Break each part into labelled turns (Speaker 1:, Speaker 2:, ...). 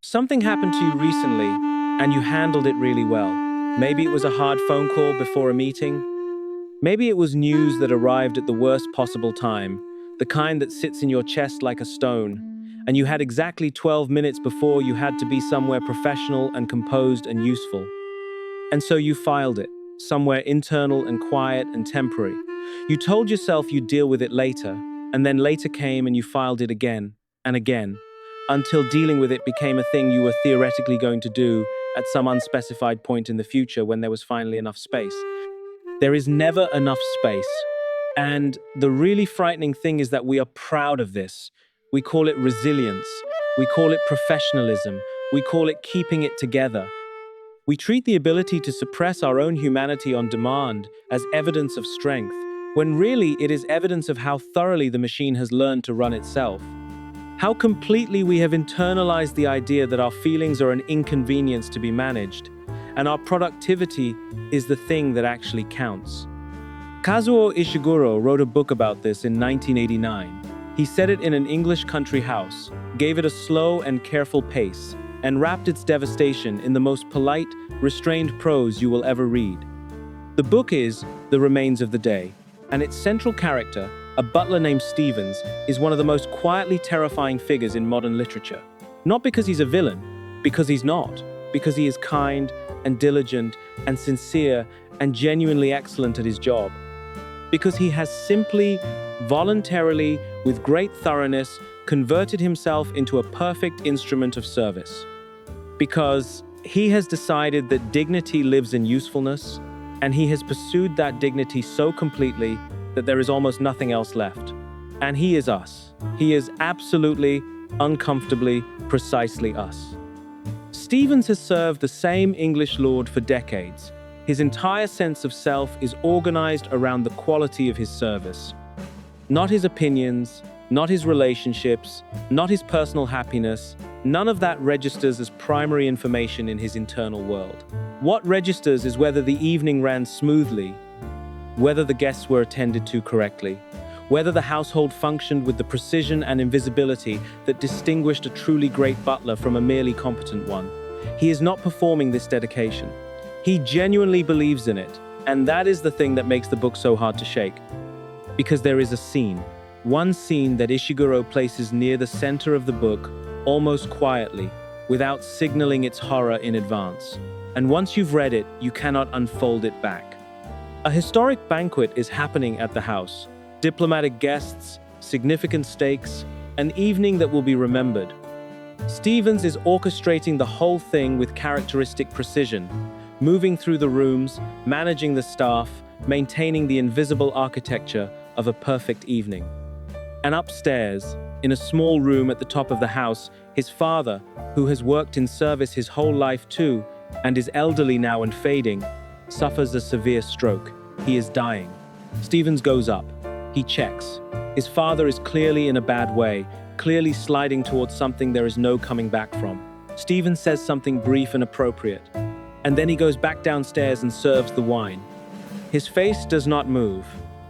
Speaker 1: Something happened to you recently, and you handled it really well. Maybe it was a hard phone call before a meeting. Maybe it was news that arrived at the worst possible time, the kind that sits in your chest like a stone, and you had exactly 12 minutes before you had to be somewhere professional and composed and useful. And so you filed it, somewhere internal and quiet and temporary. You told yourself you'd deal with it later, and then later came and you filed it again and again, until dealing with it became a thing you were theoretically going to do at some unspecified point in the future when there was finally enough space. There is never enough space. And the really frightening thing is that we are proud of this. We call it resilience. We call it professionalism. We call it keeping it together. We treat the ability to suppress our own humanity on demand as evidence of strength, when really it is evidence of how thoroughly the machine has learned to run itself. How completely we have internalized the idea that our feelings are an inconvenience to be managed, and our productivity is the thing that actually counts. Kazuo Ishiguro wrote a book about this in 1989. He set it in an English country house, gave it a slow and careful pace, and wrapped its devastation in the most polite, restrained prose you will ever read. The book is The Remains of the Day, and its central character, a butler named Stevens, is one of the most quietly terrifying figures in modern literature. Not because he's a villain, because he's not, because he is kind and diligent and sincere and genuinely excellent at his job. Because he has simply, voluntarily, with great thoroughness, converted himself into a perfect instrument of service. Because he has decided that dignity lives in usefulness, and he has pursued that dignity so completely that there is almost nothing else left. And he is us. He is absolutely, uncomfortably, precisely us. Stevens has served the same English lord for decades. His entire sense of self is organized around the quality of his service. Not his opinions, not his relationships, not his personal happiness. None of that registers as primary information in his internal world. What registers is whether the evening ran smoothly, whether the guests were attended to correctly, whether the household functioned with the precision and invisibility that distinguished a truly great butler from a merely competent one. He is not performing this dedication. He genuinely believes in it, and that is the thing that makes the book so hard to shake. Because there is a scene, one scene that Ishiguro places near the center of the book, almost quietly, without signaling its horror in advance. And once you've read it, you cannot unfold it back. A historic banquet is happening at the house. Diplomatic guests, significant stakes, an evening that will be remembered. Stevens is orchestrating the whole thing with characteristic precision, moving through the rooms, managing the staff, maintaining the invisible architecture of a perfect evening. And upstairs, in a small room at the top of the house, his father, who has worked in service his whole life too, and is elderly now and fading, suffers a severe stroke. He is dying. Stevens goes up. He checks. His father is clearly in a bad way, clearly sliding towards something there is no coming back from. Stevens says something brief and appropriate, and then he goes back downstairs and serves the wine. His face does not move,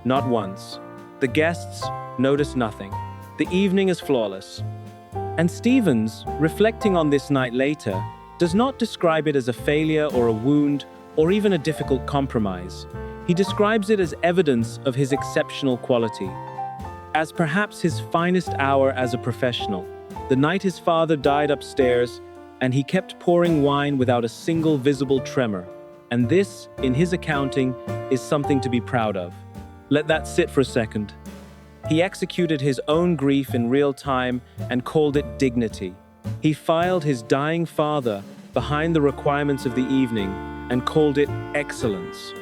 Speaker 1: not once. The guests notice nothing. The evening is flawless. And Stevens, reflecting on this night later, does not describe it as a failure or a wound or even a difficult compromise. He describes it as evidence of his exceptional quality, as perhaps his finest hour as a professional. The night his father died upstairs, and he kept pouring wine without a single visible tremor. And this, in his accounting, is something to be proud of. Let that sit for a second. He executed his own grief in real time and called it dignity. He filed his dying father behind the requirements of the evening and called it excellence.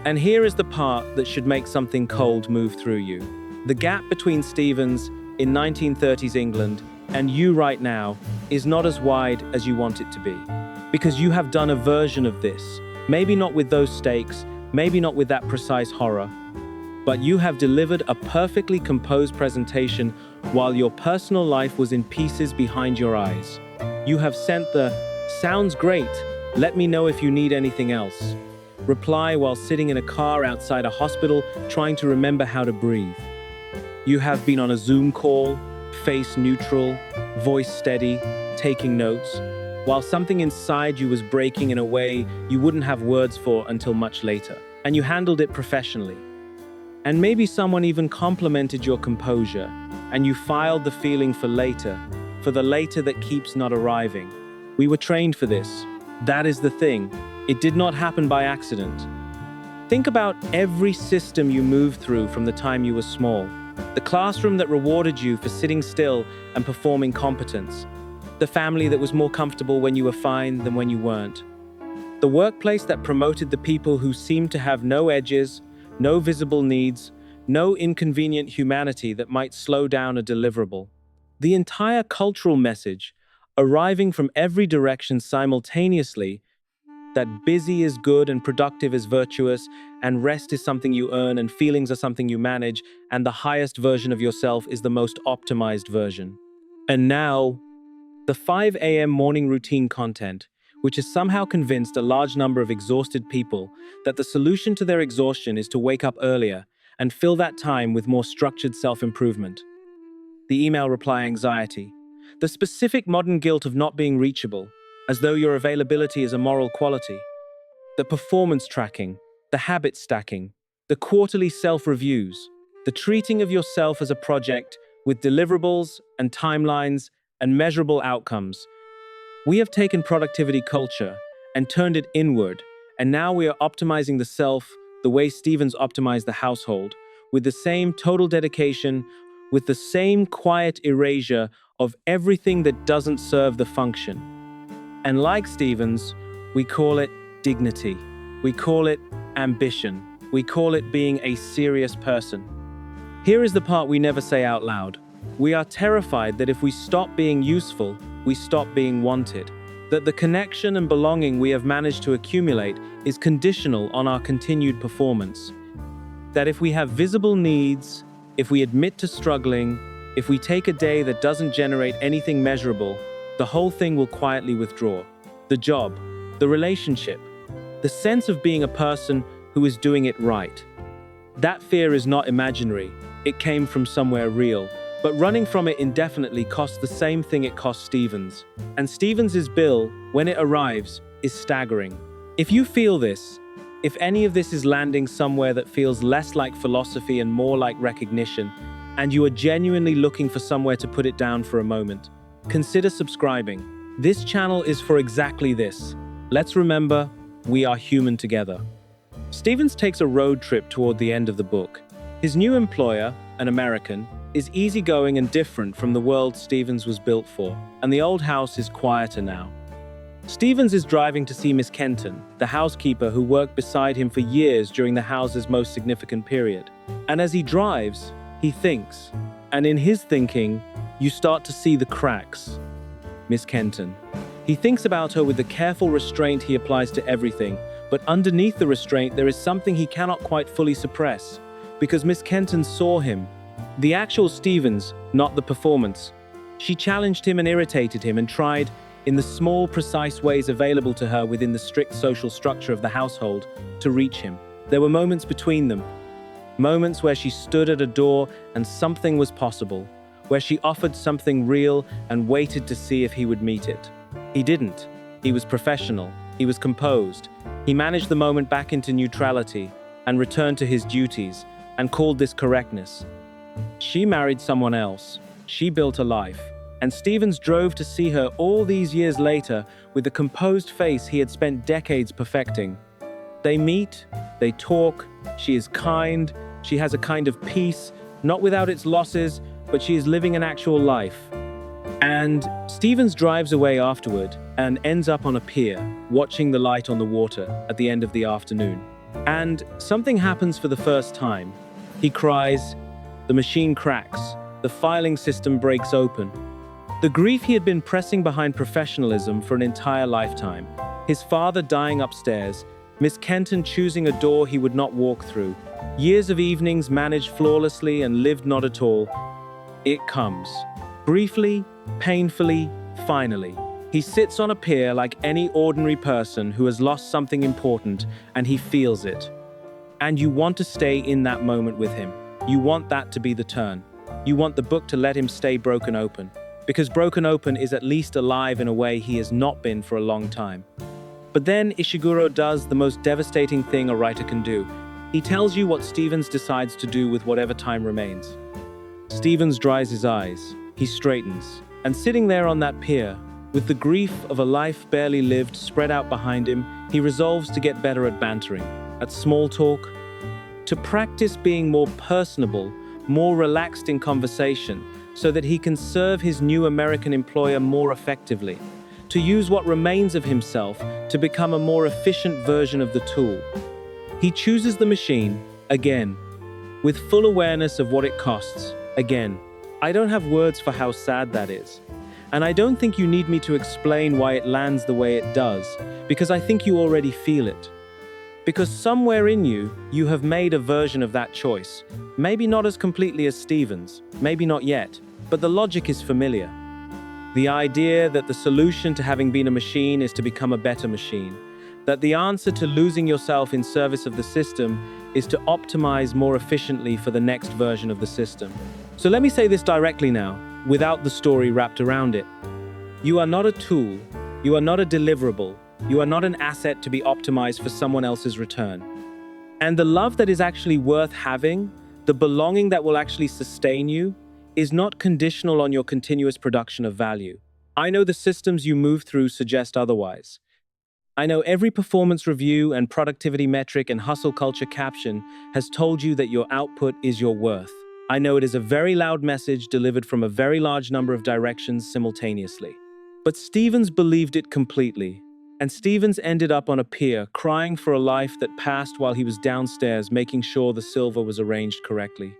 Speaker 1: And here is the part that should make something cold move through you. The gap between Stevens in 1930s England and you right now is not as wide as you want it to be. Because you have done a version of this, maybe not with those stakes, maybe not with that precise horror, but you have delivered a perfectly composed presentation while your personal life was in pieces behind your eyes. You have sent the, "Sounds great, let me know if you need anything else," reply while sitting in a car outside a hospital trying to remember how to breathe. You have been on a Zoom call, face neutral, voice steady, taking notes, while something inside you was breaking in a way you wouldn't have words for until much later. And you handled it professionally. And maybe someone even complimented your composure, and you filed the feeling for the later that keeps not arriving. We were trained for this. That is the thing. It did not happen by accident. Think about every system you moved through from the time you were small. The classroom that rewarded you for sitting still and performing competence. The family that was more comfortable when you were fine than when you weren't. The workplace that promoted the people who seemed to have no edges, no visible needs, no inconvenient humanity that might slow down a deliverable. The entire cultural message, arriving from every direction simultaneously, that busy is good and productive is virtuous, and rest is something you earn and feelings are something you manage, and the highest version of yourself is the most optimized version. And now, the 5 a.m. morning routine content, which has somehow convinced a large number of exhausted people that the solution to their exhaustion is to wake up earlier and fill that time with more structured self-improvement. The email reply anxiety, the specific modern guilt of not being reachable, as though your availability is a moral quality, the performance tracking, the habit stacking, the quarterly self-reviews, the treating of yourself as a project with deliverables and timelines and measurable outcomes. We have taken productivity culture and turned it inward, and now we are optimizing the self the way Stevens optimized the household, with the same total dedication, with the same quiet erasure of everything that doesn't serve the function. And like Stevens, we call it dignity. We call it ambition. We call it being a serious person. Here is the part we never say out loud. We are terrified that if we stop being useful, we stop being wanted. That the connection and belonging we have managed to accumulate is conditional on our continued performance. That if we have visible needs, if we admit to struggling, if we take a day that doesn't generate anything measurable, the whole thing will quietly withdraw. The job, the relationship, the sense of being a person who is doing it right. That fear is not imaginary. It came from somewhere real. But running from it indefinitely costs the same thing it cost Stevens. And Stevens' bill, when it arrives, is staggering. If you feel this, if any of this is landing somewhere that feels less like philosophy and more like recognition, and you are genuinely looking for somewhere to put it down for a moment, consider subscribing. This channel is for exactly this. Let's remember, we are human together. Stevens takes a road trip toward the end of the book. His new employer, an American, is easygoing and different from the world Stevens was built for, and the old house is quieter now. Stevens is driving to see Miss Kenton, the housekeeper who worked beside him for years during the house's most significant period. And as he drives, he thinks, and in his thinking, you start to see the cracks. Miss Kenton. He thinks about her with the careful restraint he applies to everything, but underneath the restraint there is something he cannot quite fully suppress, because Miss Kenton saw him. The actual Stevens, not the performance. She challenged him and irritated him and tried, in the small, precise ways available to her within the strict social structure of the household, to reach him. There were moments between them. Moments where she stood at a door and something was possible, where she offered something real and waited to see if he would meet it. He didn't. He was professional. He was composed. He managed the moment back into neutrality and returned to his duties and called this correctness. She married someone else. She built a life. And Stevens drove to see her all these years later with the composed face he had spent decades perfecting. They meet, they talk, she is kind, she has a kind of peace, not without its losses, but she is living an actual life. And Stevens drives away afterward and ends up on a pier, watching the light on the water at the end of the afternoon. And something happens for the first time. He cries, the machine cracks, the filing system breaks open. The grief he had been pressing behind professionalism for an entire lifetime, his father dying upstairs, Miss Kenton choosing a door he would not walk through, years of evenings managed flawlessly and lived not at all. It comes. Briefly, painfully, finally. He sits on a pier like any ordinary person who has lost something important, and he feels it. And you want to stay in that moment with him. You want that to be the turn. You want the book to let him stay broken open. because Broken Open is at least alive in a way he has not been for a long time. But then Ishiguro does the most devastating thing a writer can do. He tells you what Stevens decides to do with whatever time remains. Stevens dries his eyes, he straightens, and sitting there on that pier, with the grief of a life barely lived spread out behind him, he resolves to get better at bantering, at small talk, to practice being more personable, more relaxed in conversation, so that he can serve his new American employer more effectively, to use what remains of himself to become a more efficient version of the tool. He chooses the machine, again, with full awareness of what it costs, again. I don't have words for how sad that is. And I don't think you need me to explain why it lands the way it does, because I think you already feel it. Because somewhere in you, you have made a version of that choice. Maybe not as completely as Stevens, maybe not yet, but the logic is familiar. The idea that the solution to having been a machine is to become a better machine. That the answer to losing yourself in service of the system is to optimize more efficiently for the next version of the system. So let me say this directly now, without the story wrapped around it. You are not a tool, you are not a deliverable, you are not an asset to be optimized for someone else's return. And the love that is actually worth having, the belonging that will actually sustain you, is not conditional on your continuous production of value. I know the systems you move through suggest otherwise. I know every performance review and productivity metric and hustle culture caption has told you that your output is your worth. I know it is a very loud message delivered from a very large number of directions simultaneously. But Stevens believed it completely, and Stevens ended up on a pier crying for a life that passed while he was downstairs making sure the silver was arranged correctly.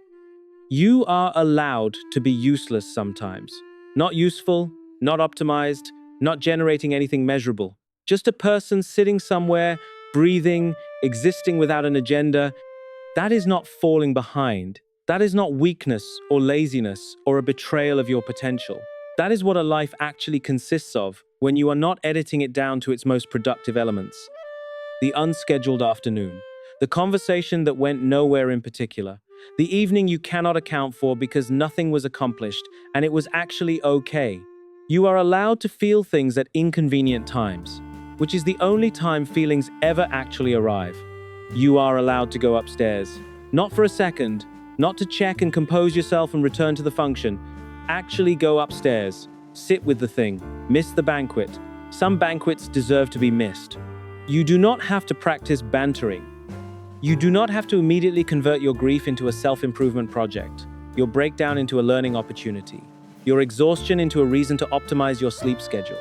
Speaker 1: You are allowed to be useless sometimes. Not useful, not optimized, not generating anything measurable. Just a person sitting somewhere, breathing, existing without an agenda. That is not falling behind. That is not weakness or laziness or a betrayal of your potential. That is what a life actually consists of when you are not editing it down to its most productive elements. The unscheduled afternoon, the conversation that went nowhere in particular, the evening you cannot account for because nothing was accomplished and it was actually okay. You are allowed to feel things at inconvenient times, which is the only time feelings ever actually arrive. You are allowed to go upstairs, not for a second, not to check and compose yourself and return to the function. Actually go upstairs, sit with the thing, miss the banquet. Some banquets deserve to be missed. You do not have to practice bantering. You do not have to immediately convert your grief into a self-improvement project, your breakdown into a learning opportunity, your exhaustion into a reason to optimize your sleep schedule.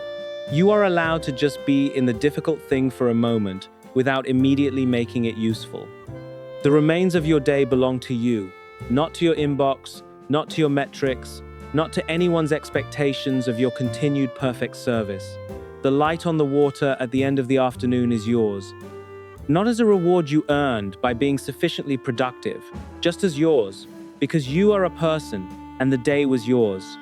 Speaker 1: You are allowed to just be in the difficult thing for a moment without immediately making it useful. The remains of your day belong to you, not to your inbox, not to your metrics, not to anyone's expectations of your continued perfect service. The light on the water at the end of the afternoon is yours. Not as a reward you earned by being sufficiently productive, just as yours, because you are a person and the day was yours.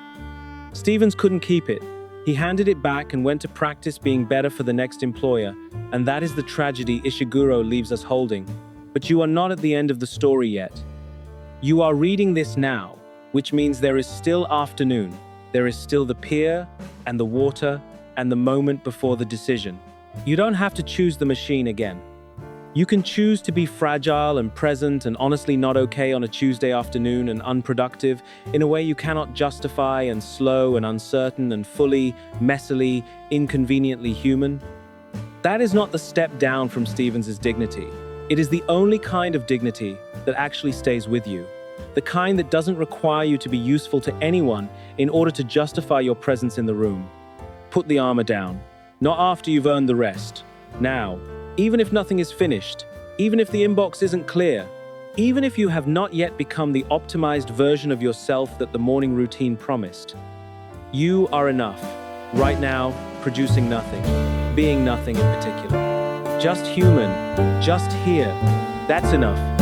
Speaker 1: Stevens couldn't keep it. He handed it back and went to practice being better for the next employer, and that is the tragedy Ishiguro leaves us holding. But you are not at the end of the story yet. You are reading this now, which means there is still afternoon. There is still the pier and the water and the moment before the decision. You don't have to choose the machine again. You can choose to be fragile and present and honestly not okay on a Tuesday afternoon and unproductive in a way you cannot justify and slow and uncertain and fully, messily, inconveniently human. That is not the step down from Stevens' dignity. It is the only kind of dignity that actually stays with you. The kind that doesn't require you to be useful to anyone in order to justify your presence in the room. Put the armor down. Not after you've earned the rest. Now. Even if nothing is finished, even if the inbox isn't clear, even if you have not yet become the optimized version of yourself that the morning routine promised. You are enough, right now, producing nothing, being nothing in particular. Just human, just here, that's enough.